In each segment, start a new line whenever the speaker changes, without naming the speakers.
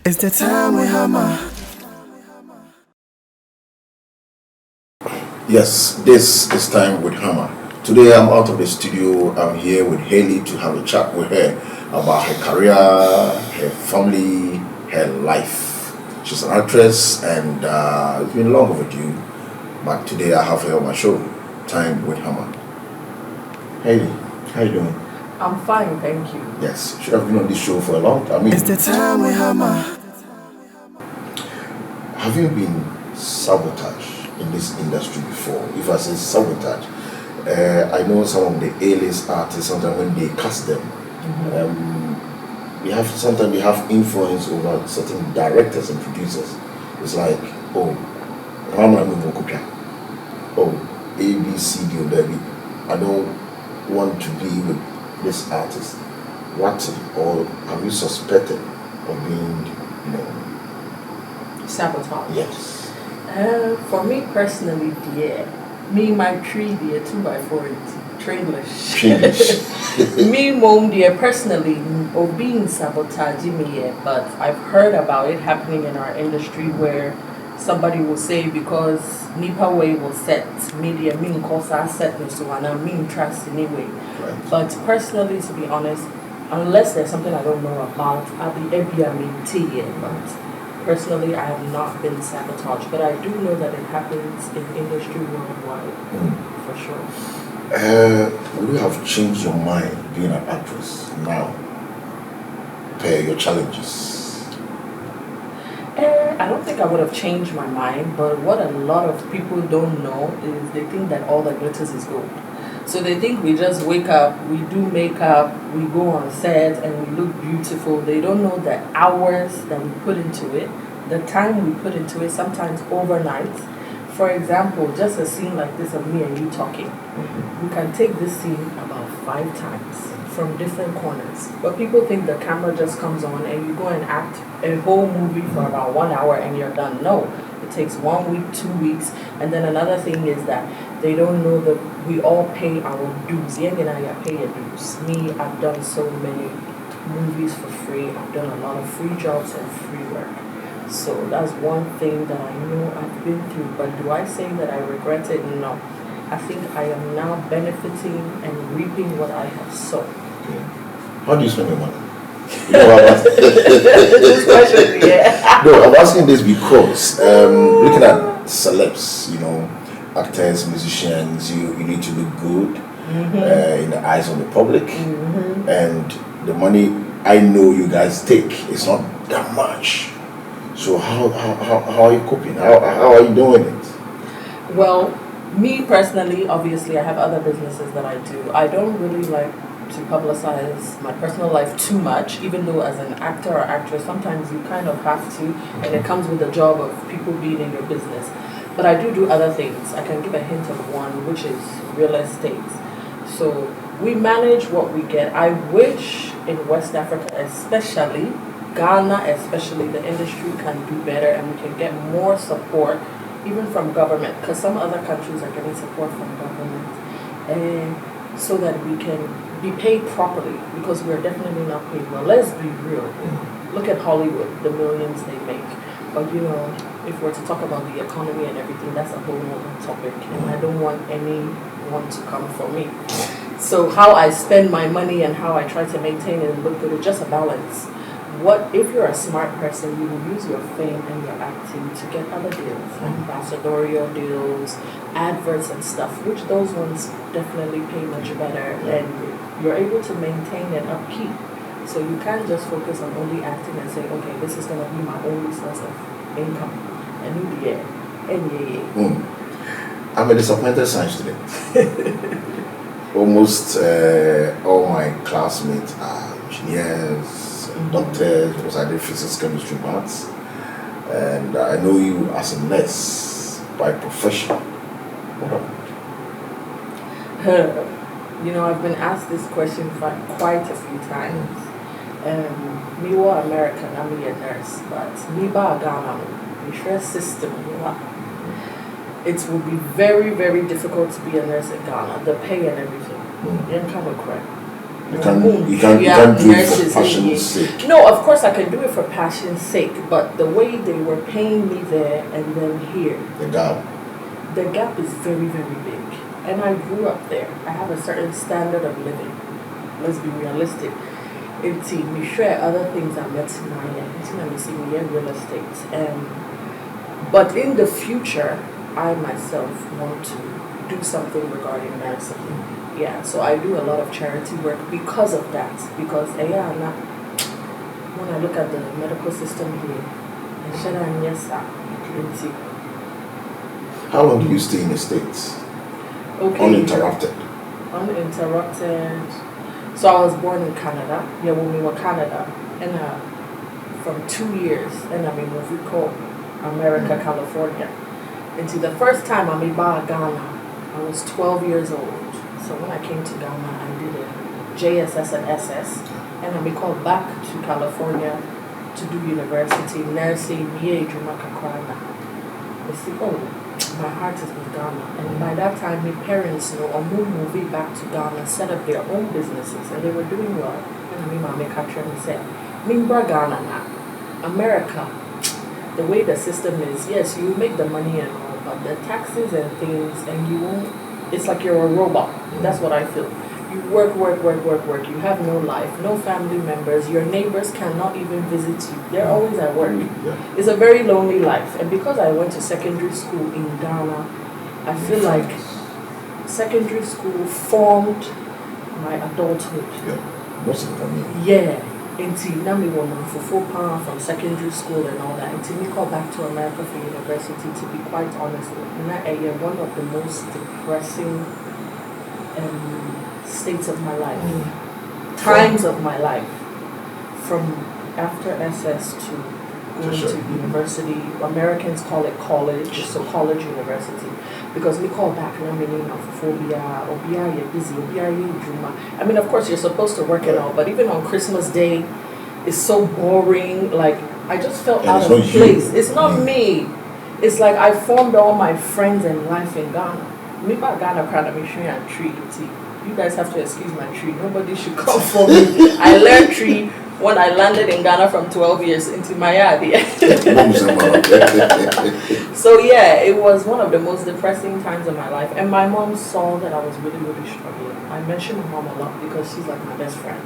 It's the time we hammer.
Yes, this is time with Hammer. Today I'm out of the studio. I'm here with Haillie to have a chat with her about her career, her family, her life. She's an actress and it's been long overdue, but today I have her on my show, Time with Hammer. Haillie, how you doing?
I'm fine, thank you.
Yes, should have been on this show for a long time.
It's the time we hammer.
Have you been sabotaged in this industry before? If I say sabotage, I know some of the A-list artists, sometimes when they cast them, sometimes they have influence over certain directors and producers. It's like, oh, oh, A, B, C, D, baby, I don't want to be with this artist. What, or have you suspected of being,
Sabotage.
yes.
For me personally, dear, me my tree dear 2x4 trainless.
Change.
Me mom dear personally of being sabotaging me yet, but I've heard about it happening in our industry where somebody will say because Nipa way will set media mean cause I set me so and I mean trust anyway.
Right.
But personally, to be honest, unless there's something I don't know about, I'll be tea. But personally, I have not been sabotaged, but I do know that it happens in industry worldwide, for sure.
Would you have changed your mind being an actress now, per your challenges?
I don't think I would have changed my mind, but what a lot of people don't know is they think that all that glitters is gold. So they think we just wake up, we do makeup, we go on set, and we look beautiful. They don't know the hours that we put into it, the time we put into it, sometimes overnight. For example, just a scene like this of me and you talking. We can take this scene about 5 times from different corners. But people think the camera just comes on and you go and act a whole movie for about 1 hour and you're done. No, it takes 1 week, 2 weeks. And then another thing is that they don't know that we all pay our dues. Yang and I pay your dues. Me, I've done so many movies for free. I've done a lot of free jobs and free work. So that's one thing that I know I've been through. But do I say that I regret it? No. I think I am now benefiting and reaping what I have sown.
Okay. How do you spend your money?
This question, yeah.
No, I'm asking this because looking at celebs, actors, musicians, you need to look good in the eyes of the public, and the money I know you guys take is not that much. So how are you coping? How are you doing it?
Well, me personally, obviously, I have other businesses that I do. I don't really like to publicize my personal life too much, even though as an actor or actress, sometimes you kind of have to, and it comes with the job of people being in your business. But I do other things. I can give a hint of one, which is real estate. So we manage what we get. I wish in West Africa, especially, Ghana especially, the industry can do better and we can get more support even from government, because some other countries are getting support from government, and so that we can be paid properly, because we're definitely not paid well. Let's be real. Look at Hollywood, the millions they make. But if we're to talk about the economy and everything, that's a whole other topic, and I don't want anyone to come for me. So how I spend my money and how I try to maintain it and look good is just a balance. What if you're a smart person, you will use your fame and your acting to get other deals, ambassadorial deals, adverts and stuff, which those ones definitely pay much better, and you're able to maintain and upkeep. So you can't just focus on only acting and say, okay, this is going to be my only source of income. And
I'm a disappointed science student. Almost all my classmates are engineers, doctors, because I did physics, chemistry, maths, and I know you as a nurse by profession.
I've been asked this question for quite a few times. Me were American, I'm a nurse, but me ba Ghana, the stress system. It will be very, very difficult to be a nurse in Ghana. The pay and everything. Kind of crap.
You can't do it for passion's sake.
No, of course I can do it for passion's sake, but the way they were paying me there and then here. The gap is very, very big. And I grew up there. I have a certain standard of living. Let's be realistic. It's me share other things I'm letting my real estate. But in the future, I myself want to do something regarding nursing. Yeah, so I do a lot of charity work because of that. Because when I look at the medical system here,
how long do you stay in the States?
Okay.
Uninterrupted.
So I was born in Canada. Yeah, when we were Canada. And from 2 years, and I'm in what we call America, California. And see, the first time I'm in Ghana, I was 12 years old. So when I came to Ghana, I did a JSS and SS. And I called back to California to do university, nursing, my heart is with Ghana. And by that time, my parents, moved back to Ghana, set up their own businesses, and they were doing well. And my mom said, Mimbra Ghana now, America, the way the system is, yes, you make the money and all, but the taxes and things, and you won't, it's like you're a robot. That's what I feel. You work. You have no life, no family members. Your neighbors cannot even visit you. They're always at work.
Yeah.
It's a very lonely life. And because I went to secondary school in Ghana, I feel like secondary school formed my adulthood.
Yeah. Most of the time.
Yeah. Until now, me from secondary school and all that. Until me call back to America for university. To be quite honest, one of the most depressing states of my life, times of my life, from after SS to going to university. Americans call it college, so college university, because we call back phobia, you're busy, I mean, of course, you're supposed to work and all, but even on Christmas Day, it's so boring. Like, I just felt out of place. It's not me. It's like I formed all my friends and life in Ghana. Me about Ghana crowd, I'm sure and tree. You guys have to excuse my tree. Nobody should come for me. I learned tree when I landed in Ghana from 12 years into my yard. So yeah, it was one of the most depressing times of my life. And my mom saw that I was really, really struggling. I mention my mom a lot because she's like my best friend.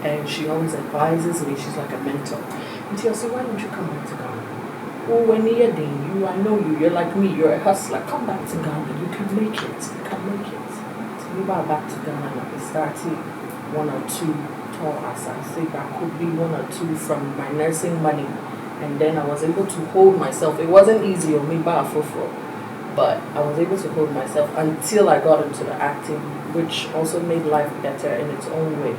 And she always advises me. She's like a mentor. And she'll say, why don't you come back to Ghana? Oh, when you're I know you. You're like me. You're a hustler. Come back to Ghana. You can make it. You can make it. We got back to Ghana and I started 1 or 2 tall as I say, that could be 1 or 2 from my nursing money. And then I was able to hold myself. It wasn't easy on me, but I was able to hold myself until I got into the acting, which also made life better in its own way.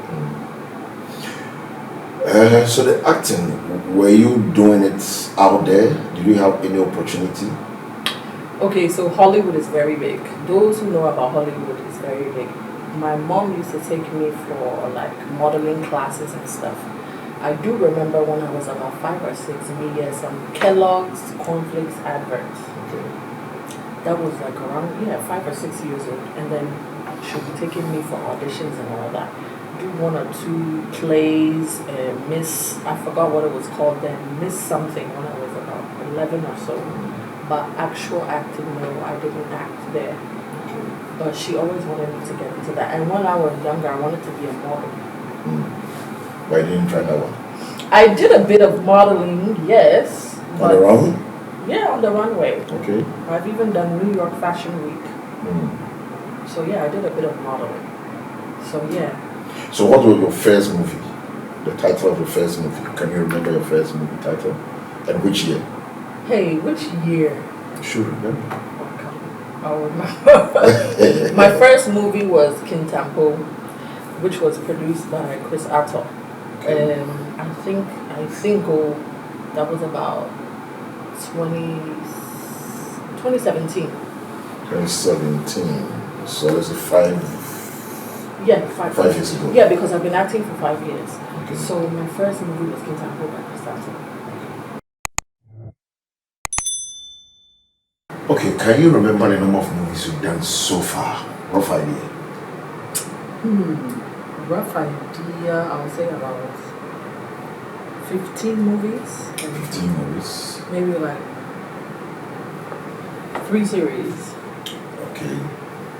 So the acting, were you doing it out there? Did you have any opportunity?
Okay, so Hollywood is very big. Those who know about Hollywood is very big. My mom used to take me for like modeling classes and stuff. I do remember when I was about 5 or 6, me some Kellogg's cornflakes adverts.
Okay.
That was like around 5 or 6 years old, and then she'll be taking me for auditions and all that. Do 1 or 2 plays, Miss, I forgot what it was called then, Miss something when I was about 11 or so. But actual acting, no, I didn't act there.
Okay.
But she always wanted me to get into that. And when I was younger, I wanted to be a model.
Why didn't you try that one?
I did a bit of modeling, yes.
On the runway?
Yeah, on the runway.
Okay.
I've even done New York Fashion Week. So yeah, I did a bit of modeling. So yeah.
So what was your first movie? The title of your first movie? Can you remember your first movie title? And which year?
Hey, which year?
You should remember.
I'll remember. My first movie was Kintampo, which was produced by Chris Atto.
Okay.
I think that was about 2017.
2017. So that's a 5 years ago.
Yeah, because I've been acting for 5 years.
Okay.
So my first movie was Kintampo by Chris Atto.
Okay, can you remember the number of movies you've done so far? Rough idea.
rough idea, I would say about 15 movies.
15 movies.
Maybe like 3 series.
Okay.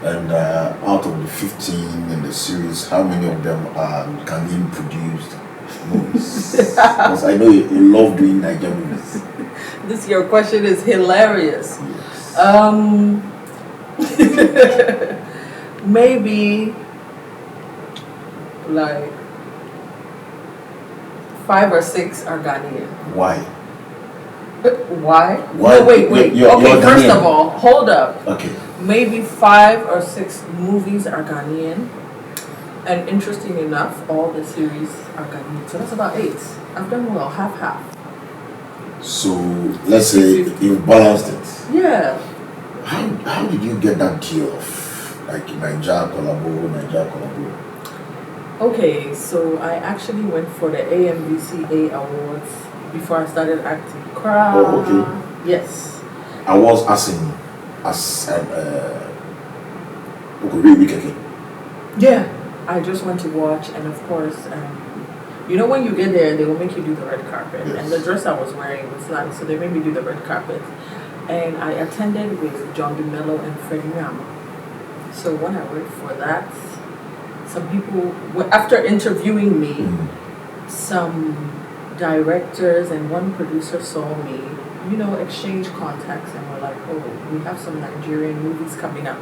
And out of the 15 in the series, how many of them are Ghanaian produced movies? Because I know you love doing Nigerian movies.
This your question is hilarious.
Yes.
Maybe like 5 or 6 are Ghanaian.
Why?
Why?
Why?
No, wait.
You're
Okay, first
Ghanaian.
of all, hold up.
Okay.
Maybe 5 or 6 movies are Ghanaian. And interesting enough, all the series are Ghanaian. So that's about 8. I've done well, half.
So let's say you balanced it.
Yeah.
How did you get that deal of like Niger collabo?
Okay, so I actually went for the AMVCA awards before I started acting.
Oh, okay.
Yes.
I was asking as okay.
Yeah. I just went to watch, and of course, you know when you get there, they will make you do the red carpet.
Yes.
And the dress I was wearing was nice, so they made me do the red carpet. And I attended with John DeMello and Freddie Nyama. So when I went for that, some people, after interviewing me, some directors and one producer saw me, exchange contacts and were like, oh, we have some Nigerian movies coming up.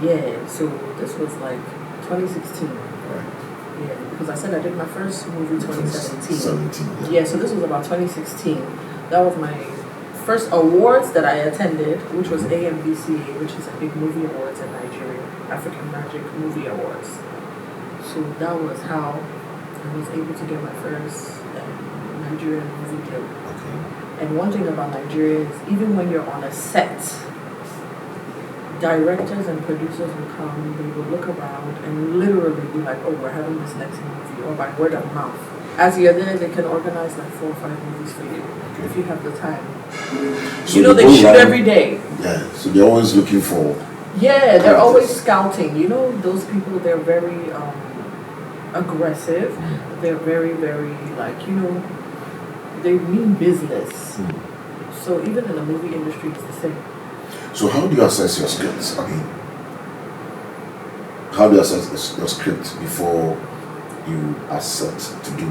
Yeah, so this was like 2016.
Right.
Yeah, because I said I did my first movie 2017.
17,
Yeah, so this was about 2016. That was my first awards that I attended, which was AMVCA, which is a big movie awards in Nigeria, African Magic Movie Awards. So that was how I was able to get my first Nigerian movie deal.
Okay.
And one thing about Nigeria is even when you're on a set, directors and producers will come, they will look around and literally be like, oh, we're having this next movie, or by word of mouth. As you're there, they can organize like 4 or 5 movies for you if you have the time.
So
they shoot every day.
Yeah, so they're always looking for.
Yeah, they're always scouting. Those people, they're very aggressive. They're very, very, they mean business. So even in the movie industry, it's the same.
So how do you assess your scripts? I mean, how do you assess your script before you are set to do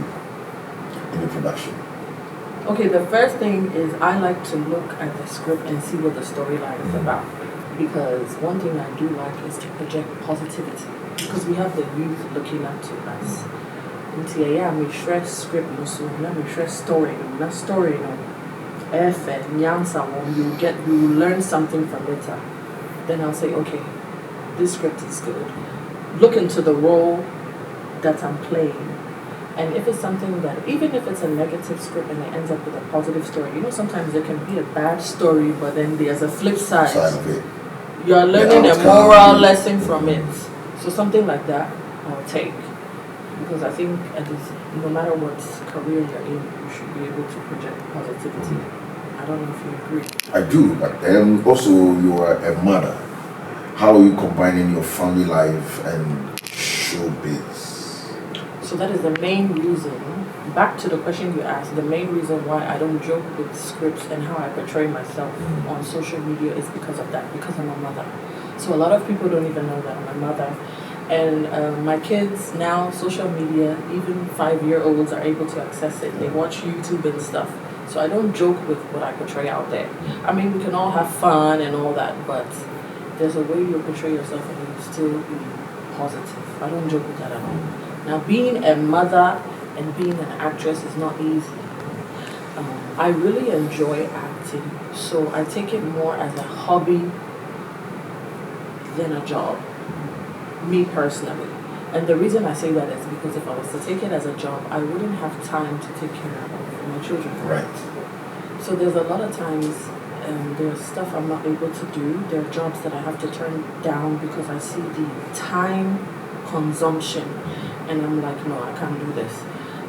in the production?
Okay, the first thing is I like to look at the script and see what the storyline is about. Because one thing I do like is to project positivity. Because we have the youth looking up to us. I'm stress script, I'm stress story, not story, F and Nyansa, you will learn something from it. Then I'll say, okay, this script is good. Look into the role that I'm playing. And if it's something that, even if it's a negative script and it ends up with a positive story, sometimes there can be a bad story, but then there's a flip side.
Of it.
You're learning a moral lesson from it. So something like that, I'll take. Because I think no matter what career you're in, you should be able to project positivity. I don't know if you agree.
I do, but also you are a mother. How are you combining your family life and showbiz?
So that is the main reason, back to the question you asked, the main reason why I don't joke with scripts and how I portray myself on social media is because of that, because I'm a mother. So a lot of people don't even know that I'm a mother. And my kids now, social media, even 5-year-olds are able to access it. They watch YouTube and stuff. So I don't joke with what I portray out there. I mean, we can all have fun and all that, but there's a way you portray yourself and you still be positive. I don't joke with that at all. Now, being a mother and being an actress is not easy. I really enjoy acting, so I take it more as a hobby than a job, me personally. And the reason I say that is because if I was to take it as a job, I wouldn't have time to take care of my children.
Right.
So there's a lot of times there's stuff I'm not able to do. There are jobs that I have to turn down because I see the time consumption. And I'm like, no, I can't do this.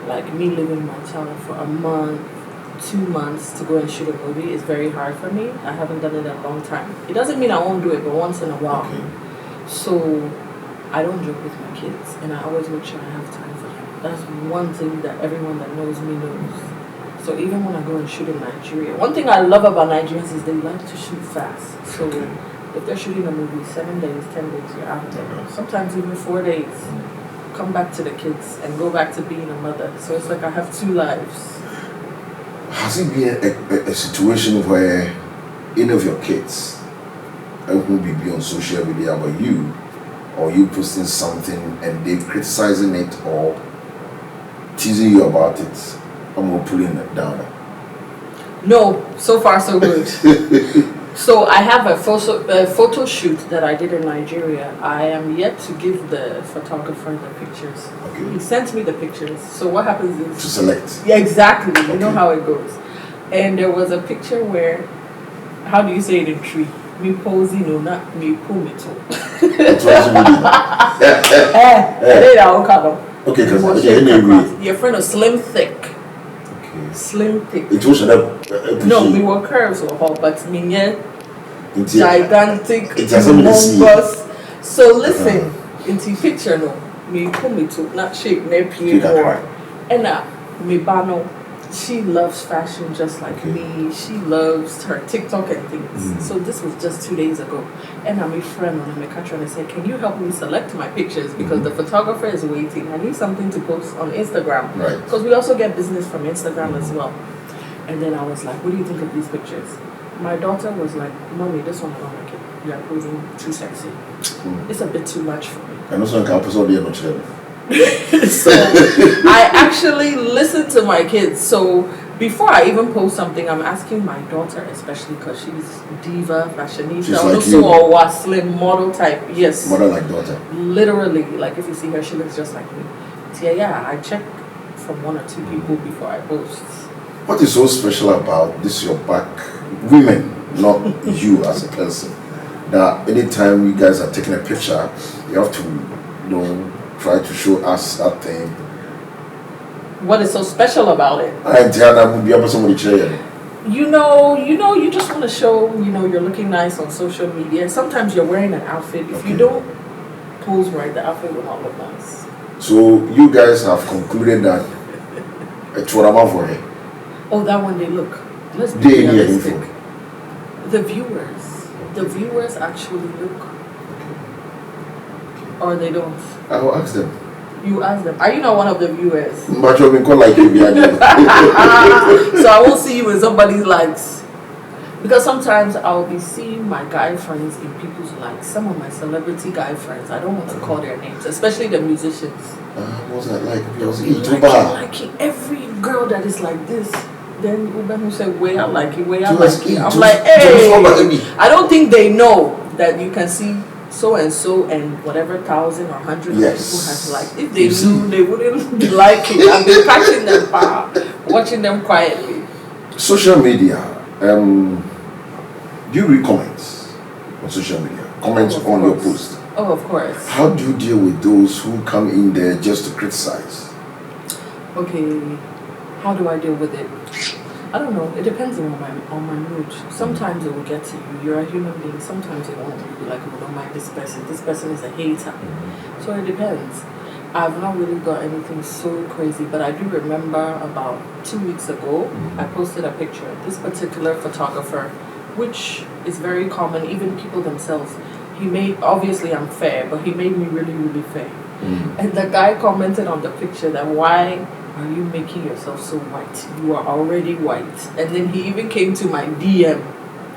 Like me leaving my child for a month, 2 months to go and shoot a movie is very hard for me. I haven't done it in a long time. It doesn't mean I won't do it, but once in a while.
Okay.
So I don't joke with my kids, and I always make sure I have time for them. That's one thing that everyone that knows me knows. So even when I go and shoot in Nigeria, one thing I love about Nigerians is they like to shoot fast. So if they're shooting a movie, 7 days, 10 days, you're out there. Sometimes even 4 days. Come back to the kids and go back to being a mother. So it's like I have 2 lives.
Has it been a situation where any of your kids will be on social media about you, or you posting something and they criticizing it or teasing you about it, and pulling it down?
No, so far so good. So I have a photo shoot that I did in Nigeria. I am yet to give the photographer the pictures.
Okay.
He sent me the pictures. So what happens is
to select.
Yeah, exactly.
Okay.
You know how it goes. And there was a picture where, how do you say it in tree? Me posing or not me pull me to.
Okay, because
your friend was slim thick.
Okay.
Slim thick.
It was
no, we were curves or all, but me gigantic,
it's
humongous. So listen, into picture no, me pull me to not shape nepi more. And me bano. She loves fashion just like me. She loves her TikTok and things. So this was just 2 days ago. And I'm a friend and I'm a catcher and I said, can you help me select my pictures? Because the photographer is waiting. I need something to post on Instagram.
Right.
Because we also get business from Instagram as well. And then I was like, what do you think of these pictures? My daughter was like, Mommy, this one I don't like it. You are posing too sexy. It's a bit too much for me.
And also I post all the other.
So I actually listen to my kids. So before I even post something, I'm asking my daughter, especially because she's diva, fashionista,
like
also a slim model type. Yes,
mother like daughter.
Literally, like if you see her, she looks just like me. So yeah, I check from 1 or 2 people before I post.
What is so special about this your back women, not you as a person, that anytime you guys are taking a picture, you have to try to show us that thing.
What is so special about it? You just want to show, you're looking nice on social media. Sometimes you're wearing an outfit. If you don't pose right, the outfit will not look nice.
So you guys have concluded that
oh, that one they look. Let's be realistic. The viewers actually look. Or they don't.
I will ask them.
You ask them. Are you not one of the viewers?
But you've been called like you.
So I won't see you in somebody's likes. Because sometimes I'll be seeing my guy friends in people's likes. Some of my celebrity guy friends, I don't want to call their names, especially the musicians.
What's that like?
Like every girl that is like this. Then Uben who said, way I like it, way I like it. I'm like, hey, I don't think they know that you can see so and whatever 1,000 or 100 people have liked. If they knew, they wouldn't be liking it. I've been catching them, watching them quietly.
Social media. Do you read comments on social media? Comments on your post?
Oh, of course.
How do you deal with those who come in there just to criticize?
Okay, how do I deal with it? I don't know. It depends on my mood. Sometimes it will get to you. You're a human being. Sometimes it won't. You'll be like, oh, don't mind this person. This person is a hater. So it depends. I've not really got anything so crazy, but I do remember about 2 weeks ago, I posted a picture. This particular photographer, which is very common, even people themselves, obviously I'm fair, but he made me really, really fair. And the guy commented on the picture that, why are you making yourself so white? You are already white. And then he even came to my DM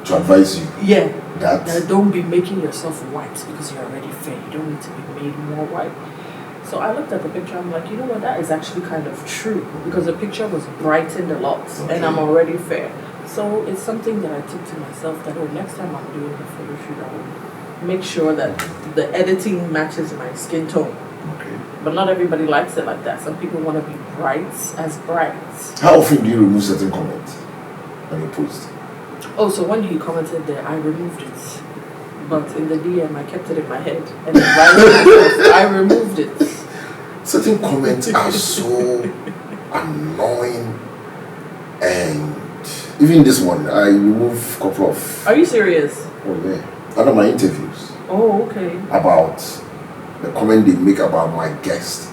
to advise you.
Yeah. That don't be making yourself white because you're already fair. You don't need to be made more white. So I looked at the picture, I'm like, you know what, that is actually kind of true because the picture was brightened a lot and I'm already fair. So it's something that I took to myself that, next time I'm doing a photo shoot, I will make sure that the editing matches my skin tone.
Okay.
But not everybody likes it like that. Some people want to be bright as bright.
How often do you remove certain comments on your post?
Oh, so when he commented there, I removed it. But in the DM, I kept it in my head. And I removed it.
Certain comments are so annoying. And even this one, I remove a couple of...
Are you serious?
Oh, yeah. Under my interviews.
Oh, okay.
About the comment they make about my guest.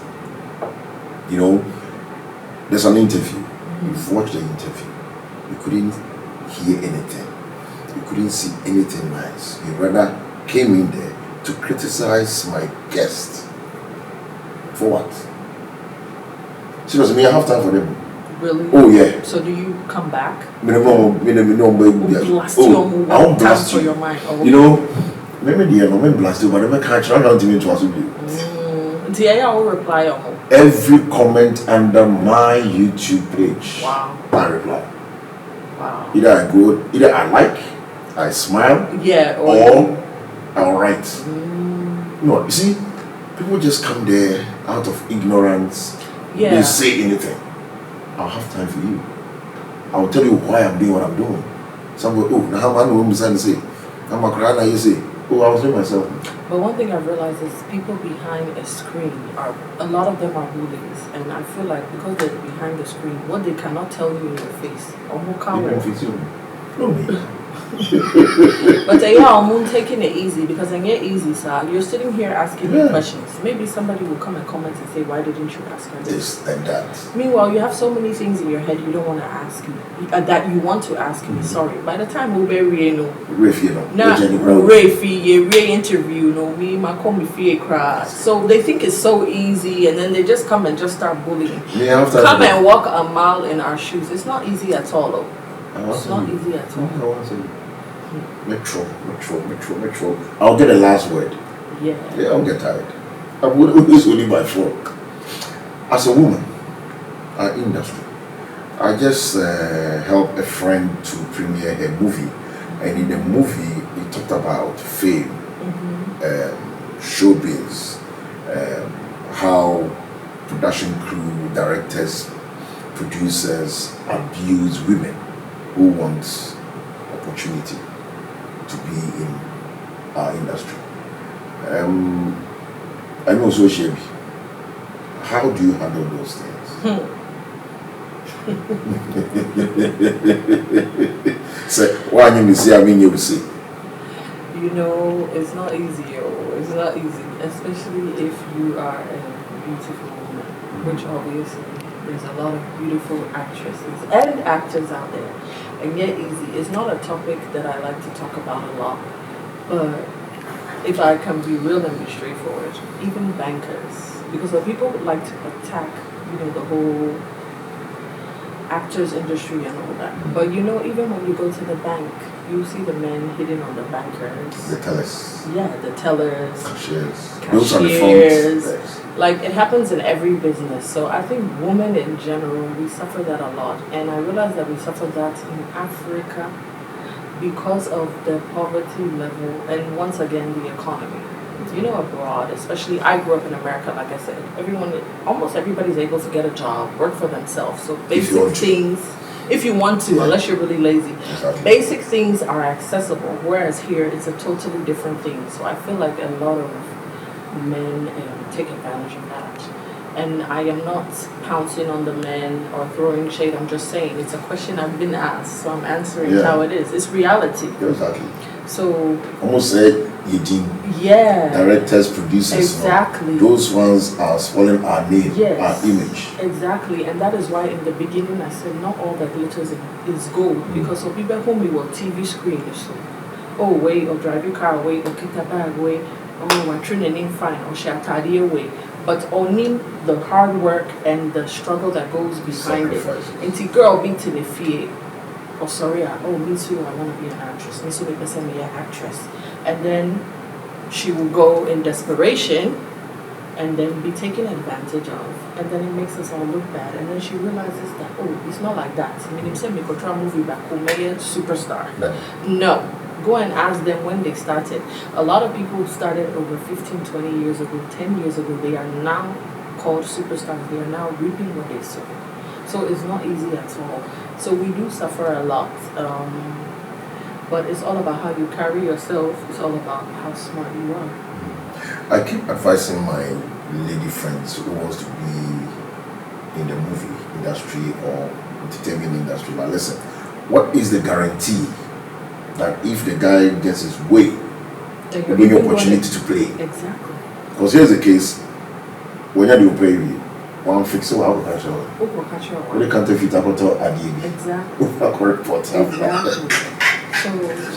You know, there's an interview. You've watched the interview. You couldn't hear anything. You couldn't see anything nice. You rather came in there to criticize my guest. For what? Seriously, I have time for them.
Really?
Oh yeah.
So do you come back?
I won't blast
for
you.
Your mind. Oh,
You know, maybe the moment blast you, but never catch on to me to us.
I will reply on.
Every comment under my YouTube page,
wow,
I reply.
Wow.
Either I like, I smile,
yeah,
or I write. No, you see, people just come there out of ignorance.
Yeah.
They say anything. I'll have time for you. I'll tell you why I'm doing what I'm doing. Somebody, now I'm going to say, I'm a crying, you say, I was doing myself.
But one thing I've realized is people behind a screen a lot of them are bullies, and I feel like because they're behind the screen, what they cannot tell you in your face, but I'm taking it easy because I get easy, sir. You're sitting here asking me questions. Maybe somebody will come and comment and say, why didn't you ask her
this and that?
Meanwhile, you have so many things in your head you don't want to ask me, that you want to ask me. Sorry. By the time we'll be interview, me, my call me fear cry. So they think it's so easy, and then they just come and just start bullying. Come and walk a mile in our shoes. It's not easy at all, though. It's not easy at all.
Metro. I'll get the last word.
Yeah,
I'll get tired. I'm always only by 4. As a woman, our industry, I just helped a friend to premiere a movie, and in the movie, we talked about fame, showbiz, how production crew, directors, producers abuse women who want opportunity to be in our industry. I know so shabby. How do you handle those things? So why you say I mean you say?
You know, it's not easy. It's not easy, especially if you are a beautiful woman, which obviously there's a lot of beautiful actresses and actors out there. And yet easy. It's not a topic that I like to talk about a lot, but if I can be real and be straightforward, even bankers, because when people would like to attack, the whole actors industry and all that. But even when you go to the bank, you see the men hitting on the bankers.
The tellers.
Yeah, the tellers.
Cashiers.
Those are the phones. Like, it happens in every business. So I think women in general, we suffer that a lot. And I realize that we suffer that in Africa because of the poverty level and once again the economy. Abroad, especially I grew up in America, like I said, almost everybody's able to get a job, work for themselves. So basic things, if you want to, unless you're really lazy, basic things are accessible. Whereas here, it's a totally different thing. So I feel like a lot of men take advantage of that. And I am not pouncing on the men or throwing shade. I'm just saying it's a question I've been asked, so I'm answering how it is. It's reality.
Exactly.
So
almost said Eugene.
Yeah.
Directors, producers.
Exactly.
Those ones are spoiling our name, our image.
Exactly. And that is why in the beginning I said not all that glitters is gold. Because some people whom we were TV screen so wait, or drive your car away, or kick a bag away, we're training fine, or share tidy away. But only the hard work and the struggle that goes behind it. And the girl being to the fear. Me too, I want to be an actress. Me too, they send me an actress. And then she will go in desperation and then be taken advantage of. And then it makes us all look bad. And then she realizes that, it's not like that. I mean, if say me go try a movie back home, superstar. No. Go and ask them when they started. A lot of people started over 15, 20 years ago, 10 years ago. They are now called superstars. They are now reaping what they sow. So it's not easy at all. So we do suffer a lot. But it's all about how you carry yourself. It's all about how smart you are.
I keep advising my lady friends who wants to be in the movie industry or entertainment industry. But listen, what is the guarantee that if the guy gets his way, you'll be an opportunity to play?
Exactly.
Because here's the case, when you do pay, one fix it, I'll catch you. When you can't fit up to
Exactly. So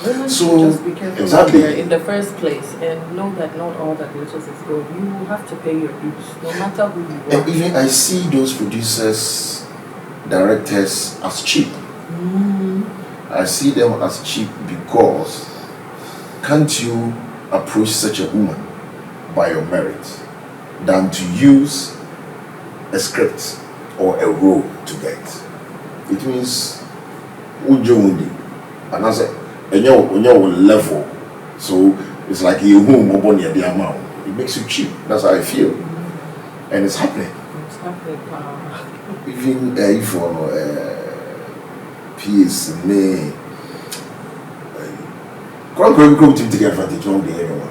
women should just be careful in the first place and know that not all that glitters is gold. You will have to pay your dues, no matter who you are.
And even I see those producers, directors as cheap. I see them as cheap because can't you approach such a woman by your merit than to use a script or a role to get? It means and I say and your level, so it's like you home or near the amount. It makes you cheap. That's how I feel, and it's happening.
It's happening.
Even if peace may come to take advantage of the anyone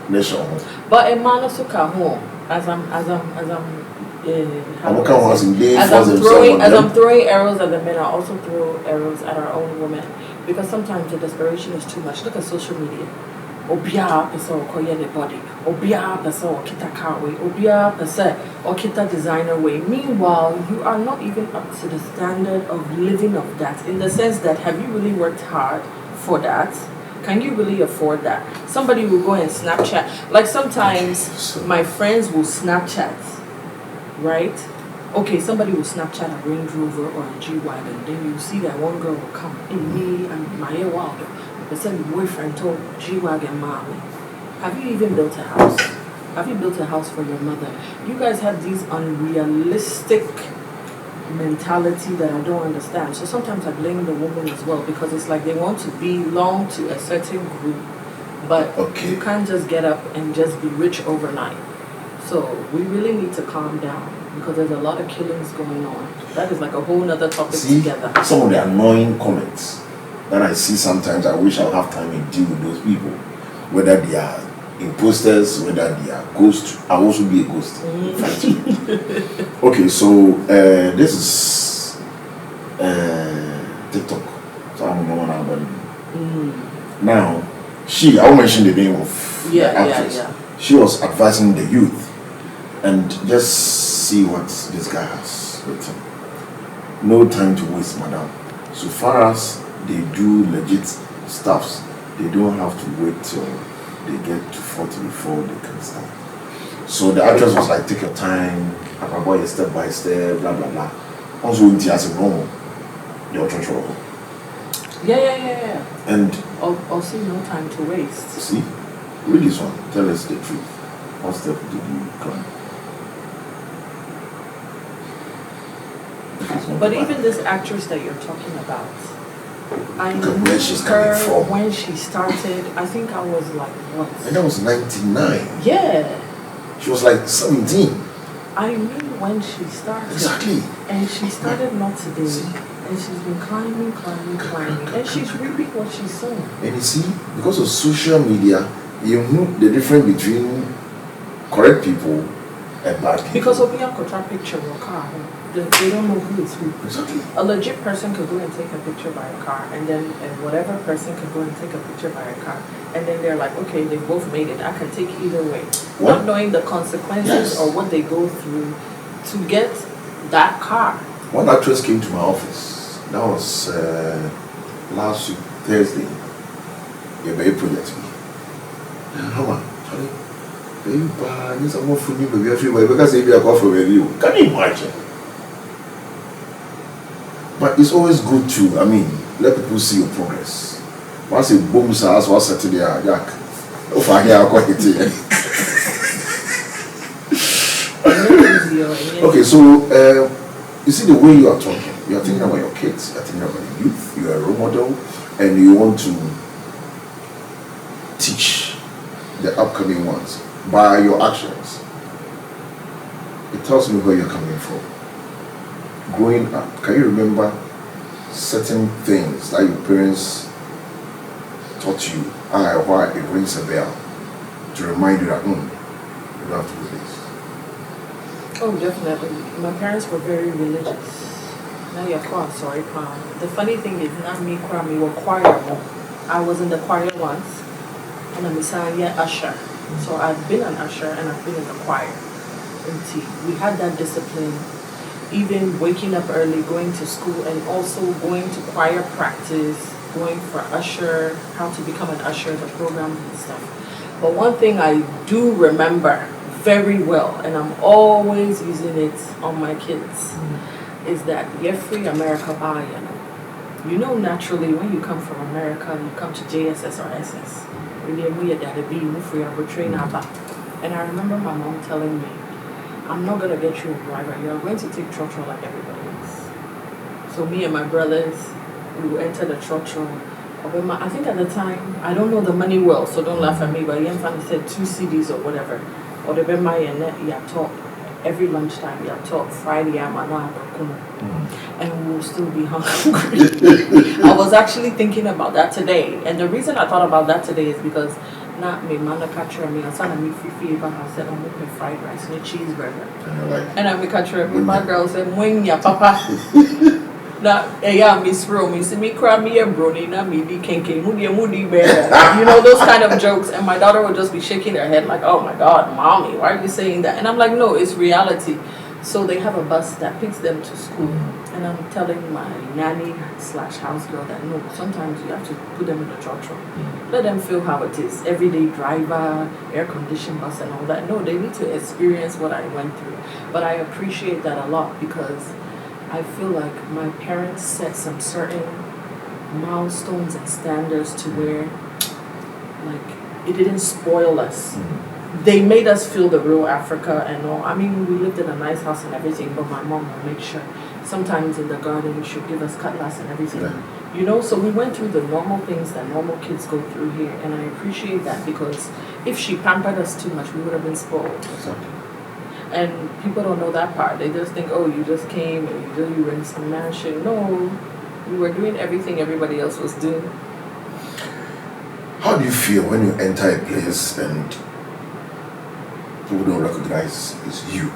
nation.
But a man also come home as I'm throwing arrows at the men, I also throw arrows at our own women, because sometimes the desperation is too much. Look at social media. Obia person okoye ne body. Obia person okita car way. Obia person okita designer way. Meanwhile, you are not even up to the standard of living of that. In the sense that, have you really worked hard for that? Can you really afford that? Somebody will go and Snapchat. Like sometimes my friends will Snapchat, right? Okay, somebody will Snapchat a Range Rover or a G-Wagon. Then you see that one girl will come. Hey, me and my Wilder. The same boyfriend told G-Wagon mommy, have you even built a house? Have you built a house for your mother? You guys have these unrealistic mentality that I don't understand. So sometimes I blame the woman as well, because it's like they want to belong to a certain group, but you can't just get up and just be rich overnight. So we really need to calm down, because there's a lot of killings going on. That is like a whole nother topic together.
Some of the annoying comments that I see sometimes, I wish I'll have time to deal with those people, whether they are imposters, whether they are ghosts. I'll also be a ghost. Okay, so this is TikTok. So I'm going on about it. Now, I won't mention the name of the actress. She was advising the youth, and just see what this guy has written. No time to waste, madam. So far as they do legit stuffs, they don't have to wait till they get to 40 before they can start. So the actress was like, take your time, boy, step by step, blah blah blah. Also, it's as a normal, your trouble.
Yeah.
And
also, no time to waste.
See, read this one. Tell us the truth. What step did you climb?
But even this actress that you're talking about, I knew
where she's
her
coming from.
When she started. I think I was like, what?
And that was 99.
Yeah.
She was like 17.
I knew when she started.
Exactly.
And she started not today. And she's been climbing. And she's reaping what she's sown.
And you see, because of social media, you know the difference between correct people and bad people.
Because of your picture or car, they don't know who is who.
Exactly.
A legit person could go and take a picture by a car, and then whatever person could go and take a picture by a car, and then they're like, okay, they both made it. I can take either way.
What?
Not knowing the consequences or what they go through to get that car.
One actress came to my office. That was last week, Thursday. Yeah, very project me. How am Charlie? Baby, need some more food, baby. Everybody, because if you are called for review, can you imagine? But it's always good to, let people see your progress. Once it booms, as was said today, Jack. If I hear, I'll call it here. Okay, so you see the way you are talking. You are thinking about your kids. You are thinking about the youth. You are a role model, and you want to teach the upcoming ones by your actions. It tells me where you're coming from. Growing up, can you remember certain things that your parents taught you? Why it rings a bell to remind you that you don't have to do this.
Oh, definitely. My parents were very religious. Now you're quite sorry, Pam. The funny thing is, not me, we were choir. I was in the choir once, and I'm a usher. So I've been an usher and I've been in the choir. We had that discipline, even waking up early, going to school, and also going to choir practice, going for usher, how to become an usher, the programs and stuff. But one thing I do remember very well, and I'm always using it on my kids, is that you're free America by, you know, naturally when you come from America, you come to JSS or SS. And I remember my mom telling me, I'm not going to get you a driver. You're going to take trotro like everybody else. So me and my brothers, we would enter the trotro. I think at the time, I don't know the money well, so don't laugh at me, but Ian Fanny said 2 CDs or whatever. Or the Bema and you talk every lunchtime, you talk Friday, and we will still be hungry. I was actually thinking about that today. And the reason I thought about that today is because not me, man, catch me, and son of me, I said, I'm making fried rice and a cheeseburger. And I'm catch me, my girl said, when ya papa. Now, yeah, Miss Rome, see me cry me a brony, na me di kenke, moody bear. You know, those kind of jokes. And my daughter would just be shaking her head like, oh my God, mommy, why are you saying that? And I'm like, no, it's reality. So they have a bus that picks them to school. And I'm telling my nanny / house girl that no, sometimes you have to put them in the truck. Let them feel how it is. Everyday driver, air-conditioned bus and all that. No, they need to experience what I went through. But I appreciate that a lot because I feel like my parents set some certain milestones and standards to where, like, it didn't spoil us. They made us feel the real Africa and all. I mean, we lived in a nice house and everything, but my mom will make sure sometimes in the garden she'll give us cutlass and everything. Yeah. You know, so we went through the normal things that normal kids go through here, and I appreciate that because if she pampered us too much, we would have been spoiled. Exactly. And people don't know that part. They just think, oh, you just came and you were in some mansion. No, we were doing everything everybody else was doing.
How do you feel when you enter a place and people don't recognize it's you?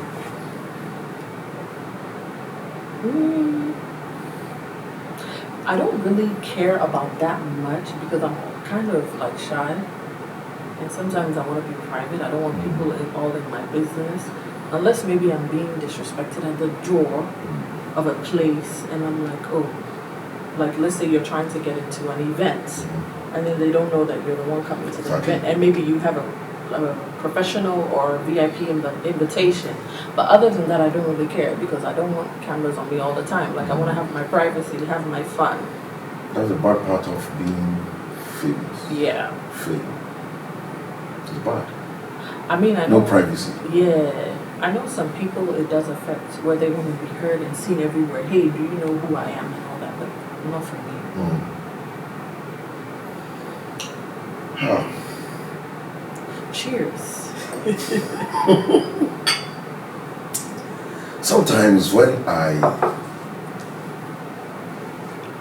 I don't really care about that much because I'm kind of like shy. And sometimes I want to be private. I don't want people all in my business. Unless maybe I'm being disrespected at the door of a place and I'm like, oh, like let's say you're trying to get into an event and then they don't know that you're the one coming to the event and maybe you have a professional or VIP invitation. But other than that, I don't really care because I don't want cameras on me all the time. Like I want to have my privacy, have my fun.
That's the bad part of being famous.
Yeah.
Fame. It's bad.
I mean, I know.
No privacy.
Yeah. I know some people it does affect where they want to be heard and seen everywhere. Hey, do you know who I am and all that? But not for me. Cheers.
Sometimes when I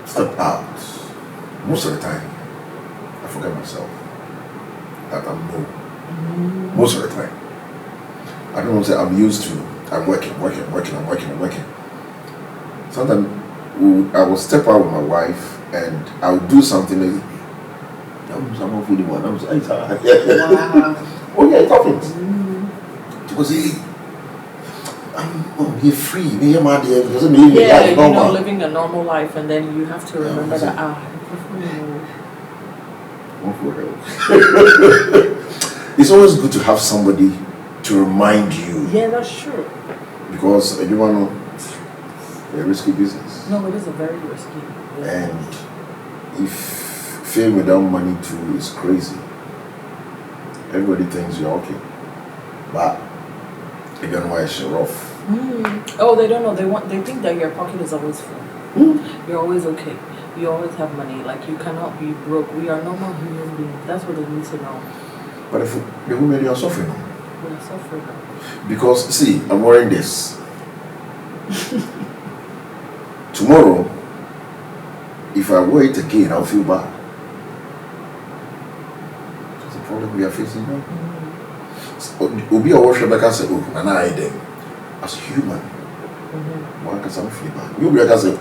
step out, most of the time, I forget myself that I'm low. Most of the time. I don't want to say I'm used to, I'm working. Sometimes I will step out with my wife and I will do something like, I'm fully one. Wow. Oh yeah, it happens. Because you're free.
Yeah, living a normal life and then you have to remember that,
it's always good to have somebody to remind you.
Yeah, that's true.
Because you want to know, it's a risky business.
No, it is a very risky business.
And if fame without money too is crazy, everybody thinks you're okay. But you don't know why you're rough.
Oh, they don't know. They think that your pocket is always full. You're always okay. You always have money. Like you cannot be broke. We are normal human beings. That's what they need to know.
But if the women are suffering.
We are suffering.
Because see, I'm wearing this. Tomorrow, if I wear it again, I'll feel bad. That's the problem we are facing now. Obi or Rebecca say, oh, and I them as human. One can feel bad. You Rebecca say,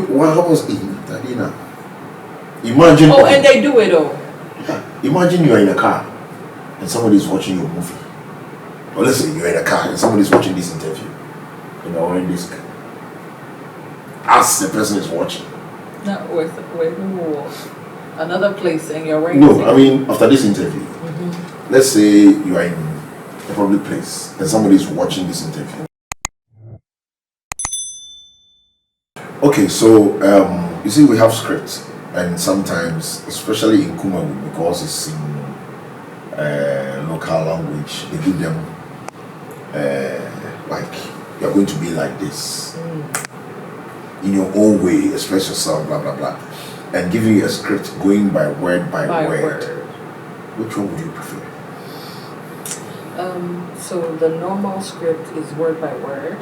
what happens in Tadina? Imagine.
Oh, and they do it all.
Imagine you are in a car and somebody's watching your movie, or let's say you're in a car and somebody's watching this interview, and you're wearing this, as the person is watching.
No, wait, another place and you're wearing.
No, I mean after this interview, let's say you are in a public place and somebody's watching this interview. Okay, so you see, we have scripts, and sometimes, especially in Kumawu, because it's in local language, they give them like you're going to be like this in your own way, express yourself, blah blah blah, and giving you a script going by word by word. Which one would you prefer?
So the normal script is word by word,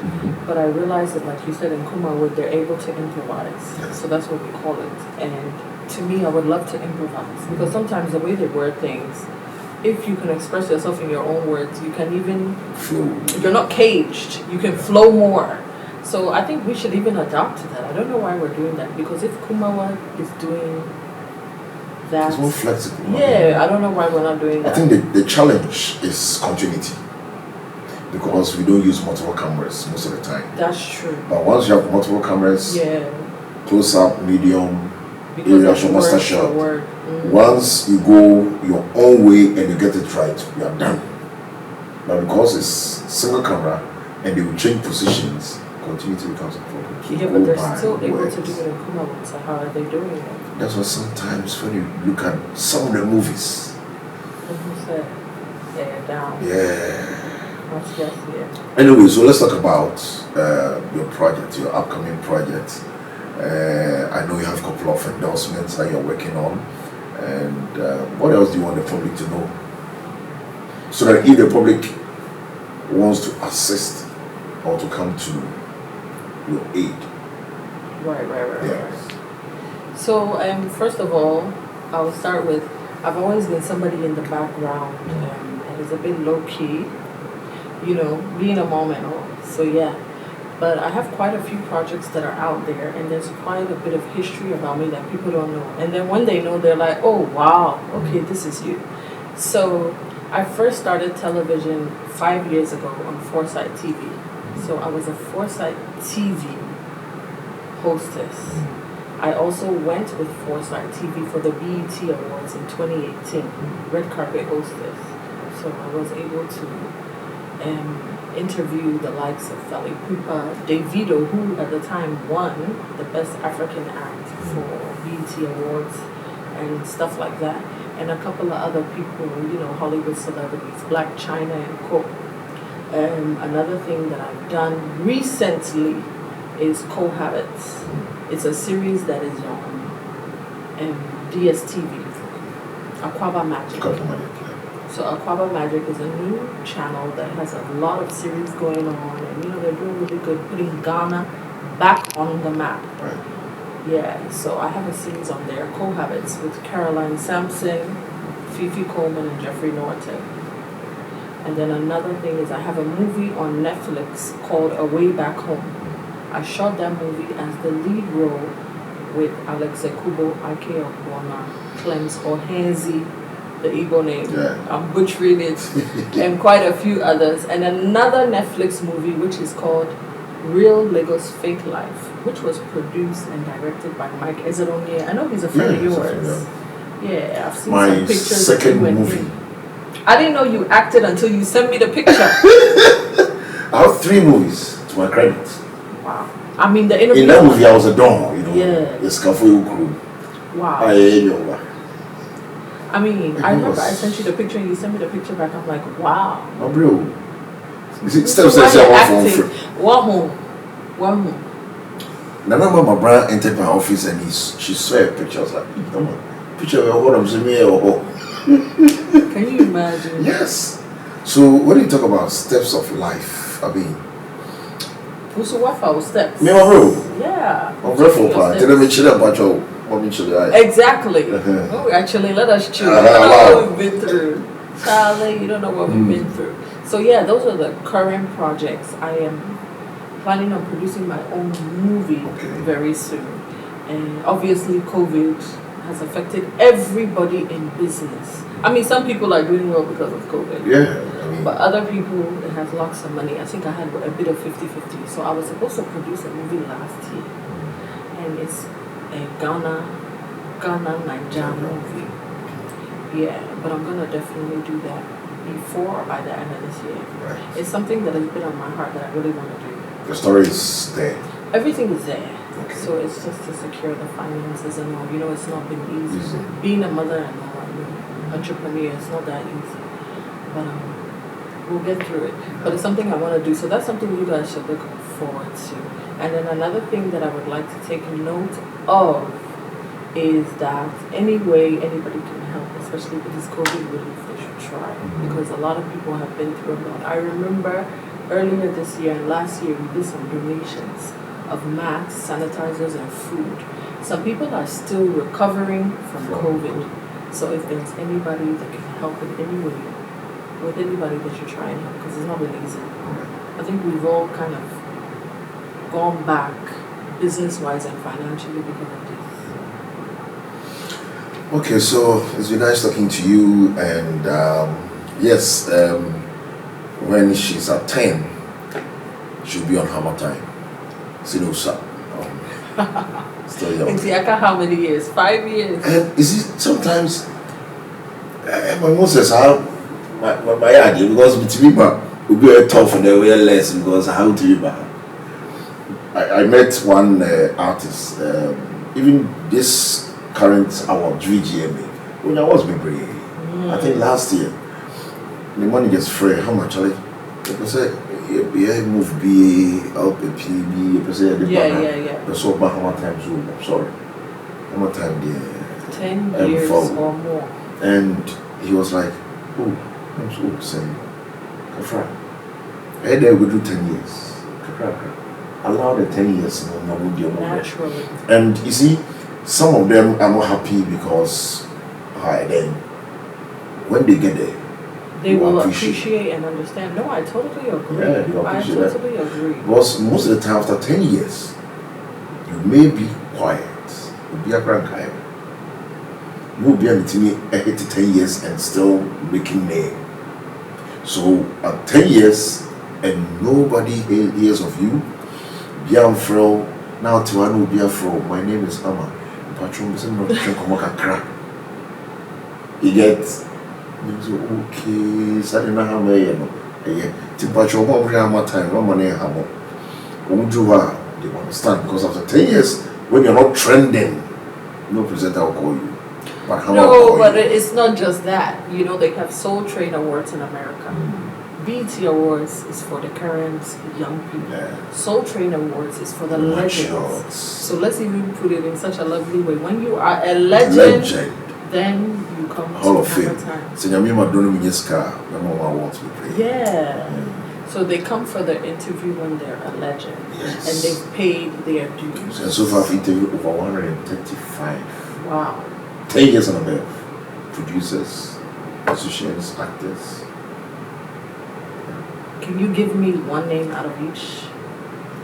but I realize that, like you said, in Kumawood, they're able to improvise.
Yes.
So that's what we call it. And to me, I would love to improvise because sometimes the way they word things, if you can express yourself in your own words, you can even
flow.
You're not caged. You can flow more. So I think we should even adopt to that. I don't know why we're doing that because if Kumawa is doing that,
It's more flexible.
yeah, I don't know why we're not doing that.
I think the challenge is continuity, because we don't use multiple cameras most of the time.
That's true.
But once you have multiple cameras,
Yeah.
close up, medium,
Because
area
of
shot, master
word
shot.
for word.
Once you go your own way and you get it right, you are done. But because it's single camera and they will change positions, continuity becomes a problem. So
Yeah,
go
but they're
by
still able
words.
to do it in Kumawa. So how are they doing it?
That's why sometimes when you look at some of the movies,
And who said they're down?
yeah.
That's just yeah.
Anyway, so let's talk about your project, your upcoming project. I know you have a couple of endorsements that you're working on. And what else do you want the public to know? So that if the public wants to assist or to come to your aid.
Right.
Yes.
So, first of all, I'll start with I've always been somebody in the background and is a bit low key, being a mom and all. So, yeah. But I have quite a few projects that are out there, and there's quite a bit of history about me that people don't know. And then when they know, they're like, oh, wow, okay, this is you. So, I first started television 5 years ago on Foresight TV. So, I was a Foresight TV hostess. I also went with Foresight TV for the BET Awards in 2018, red carpet hostess. So I was able to interview the likes of Fally Ipupa, Davido, who at the time won the Best African Act for BET Awards and stuff like that, and a couple of other people, Hollywood celebrities, Black China and Co. Another thing that I've done recently is Cohabits. It's a series that is on DSTV, Aquaba Magic. So Aquaba Magic is a new channel that has a lot of series going on, and they're doing really good, putting Ghana back on the map.
Right.
Yeah, so I have a series on there, Cohabits, with Caroline Sampson, Fifi Coleman, and Jeffrey Norton. And then another thing is I have a movie on Netflix called Away Back Home. I shot that movie as the lead role with Alex Ekubo, Ike Okwana, Clems Ohenzi, the Igbo name.
Yeah.
I'm butchering it, and quite a few others. And another Netflix movie which is called Real Lagos Fake Life, which was produced and directed by Mike Ezeronye. I know he's a friend of yours. Yeah, I've seen some pictures
My
of
second
you and
movie.
him. I didn't know you acted until you sent me the picture.
I have 3 movies to my credit.
Wow. I mean, the interview.
In that movie, I was a don,
Yeah.
The Scafoyu crew.
Wow. I mean, I remember I sent you the picture and you sent me the picture back. I'm like, wow.
Oh, bro.
So
Step
while you're
acting.
acting, one home.
Nana Mama Brown entered my office and she saw a picture. I was like, come on. Picture of what I'm saying here.
Can you imagine?
Yes. So, when you talk about steps of life, I mean,
So what for steps?
me, my bro.
Yeah.
I'm grateful, pa. Tell me, chill about your mommy, chill.
Exactly. Oh, actually, let us chill. You don't know what we've been through. Charlie, you don't know what we've been through. So yeah, those are the current projects. I am planning on producing my own movie very soon. And obviously COVID has affected everybody in business. I mean, some people are doing well because of COVID.
Yeah.
But other people that have lots of money, I think I had a bit of 50-50. So I was supposed to produce a movie last year. And it's a Ghana Nigerian movie. Yeah, but I'm going to definitely do that before or by the end of this year.
Right.
It's something that has been on my heart that I really want to do.
The story is there.
Everything is there.
Okay.
So it's just to secure the finances and all. You know, it's not been easy. Being a mother and all, entrepreneur, it's not that easy. But we'll get through it. But it's something I want to do. So that's something you guys should look forward to. And then another thing that I would like to take note of is that any way anybody can help, especially with this COVID relief, they should try. Because a lot of people have been through a lot. I remember earlier this year and last year we did some donations of masks, sanitizers, and food. Some people are still recovering from COVID. So if there's anybody that can help in any way, with anybody that you try and help, because it's not really easy. I think we've all kind of gone back business-wise and financially because of this.
Okay, so it's been nice talking to you, and yes, when she's at 10, she'll be on HammerTime. Sinusa. Still young.
How many years? 5 years.
And you see, sometimes my mom says, my idea, because between me, will be a tough and way less because how to you. I met one artist, even this current award, GGMA, when I was big. I think last year, the money gets free. How much? Because yeah, move B, up a PB,
yeah.
The so back HammerTime Zoom. I'm sorry. HammerTime there.
10 years or more.
And he was like, oh, I'm so saying, Kafra. I there we do 10 years. Kafra. Allow the 10 years
naturally.
And you see, some of them are not happy because then when they get there,
they will appreciate and understand. No, I totally agree.
Yeah, you
I
appreciate
totally agree.
Because most of the time, after 10 years, you may be quiet. You'll be a grandchild. You will be able to 8 to 10 years and still making name. So at 10 years and nobody hears of you, be a fro. Now to one will be a fro. My name is Hammer. Patron is not crack. You get. Okay, so I don't know how many to patch your mom HammerTime, no money hammer. They understand because after 10 years, when you're not trending, no presenter will call you. But
it's not just that. You know, they have Soul Train Awards in America. BET Awards is for the current young people. Yeah. Soul Train Awards is for the legends. So let's even put it in such a lovely way. When you are a legend. Then you come
Hall of
to
Fame.
Yeah. So they come for the interview when they're a legend.
Yes.
And they've paid their dues.
And so far I've interviewed over 135.
Wow.
10 years and above. Producers, musicians, actors.
Can you give me one name out of each?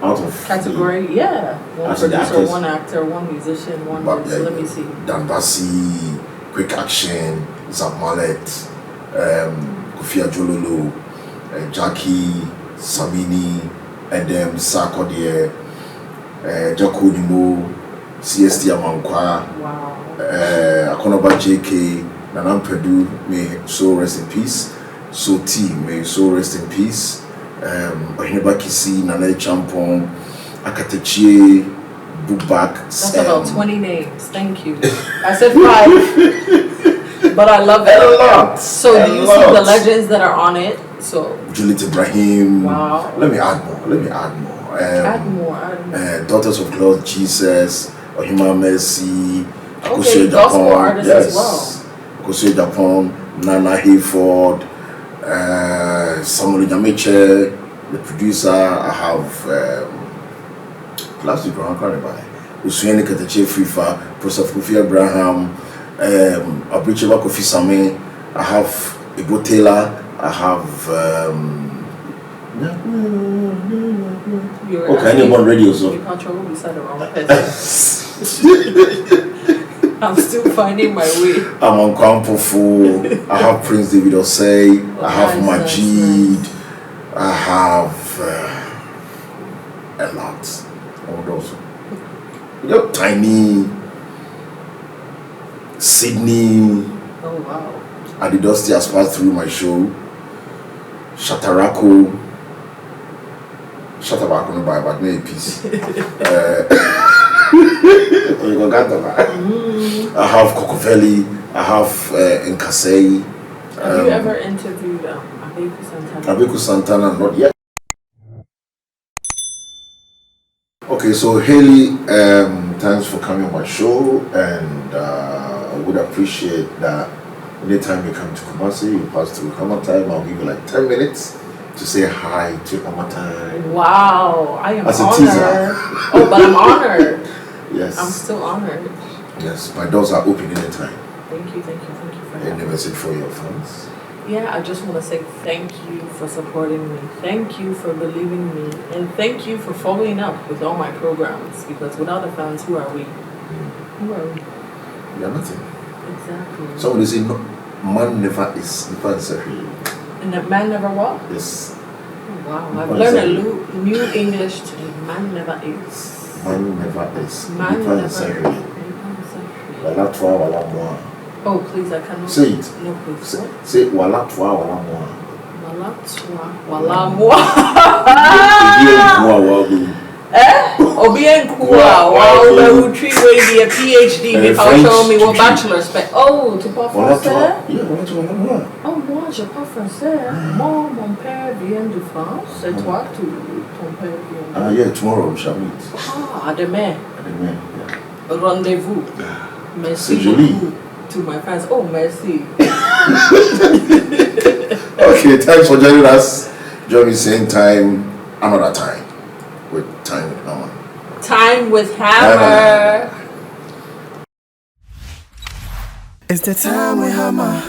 Out of
category? Yeah. One producer, one actor, one musician, one dancer. Let me see.
Dambasi, Quick Action, Zap Mallet, Kofi Ajololo, Jackie, Samini, Edem, Sarkodie, Jakonimo, CST Amankwa,
wow.
Akonoba JK, Nanam Pedu, may so rest in peace. So T, may so rest in peace. Ohineba Kisi, Nana Champon, Akatechie, Bubak.
That's about 20 names. Thank you. I said 5, but I love it.
A lot.
So do you see the legends that are on it? So
Juliet Ibrahim.
Wow.
Let me add more.
Add more.
Daughters of Lord Jesus, Ohima Mercy,
Okay, gospel artists as well.
Akosua Japan, Nana Hayford. Samuel Jameche, the producer. I have plastic around Carnival. Usueni Kateche Frifa, Professor Kofi Abraham, Abricheva Kofi Same. I have Ebo Taylor. I have
okay,
anyone radio so.
You control beside the wrong person. I'm still finding my way.
I'm on Kwampofu. I have Prince David Osei. I have Majid.
Nice.
I have a lot. All those. Tiny. Sydney.
Oh wow.
Adidusty has passed through my show. Shatarako. Shatabako no buy, but no piece. I have Kokoveli. I have Nkasei.
Have you ever interviewed Abeku Santana?
Abeku Santana, not yet. Okay, so Haillie, thanks for coming on my show, and I would appreciate that anytime you come to Kumasi, you pass through HammerTime. I'll give you like 10 minutes to say hi to HammerTime.
Wow, I am
As a
honored.
teaser.
Oh, but I'm honored.
Yes.
I'm still honored.
Yes, my doors are open anytime.
Thank you for
Any
that.
message for your fans?
Yeah, I just want to say thank you for supporting me. Thank you for believing me. And thank you for following up with all my programs. Because without the fans, who are we? Who are we?
We are nothing.
Exactly.
Somebody say, no, man never is.
And the man never what?
Yes.
Oh, wow, I've learned a new English today. Man never is.
Man never is.
Man never is.
Wala twa, wala moi.
Oh, please, I cannot.
Say it.
No, please.
Say wala twa, wala moi.
Wala twa, wala moi. Obien Kua, wow, the tree will be a PhD before showing me what bachelor spec. Oh, tu parles français?
Yeah, wala twa, wala moi.
Oh, moi, je parle français. Moi, mon père vient de France. C'est toi, ton père vient.
Ah, yeah, tomorrow we shall meet.
Ah, à demain.
At the man, yeah.
Rendezvous. Merci
C'est joli.
beaucoup to my fans. Oh, merci.
Okay, thanks for joining us. Join me same time, another time. With Time with Hammer.
Time with Hammer.
It's the time with Hammer.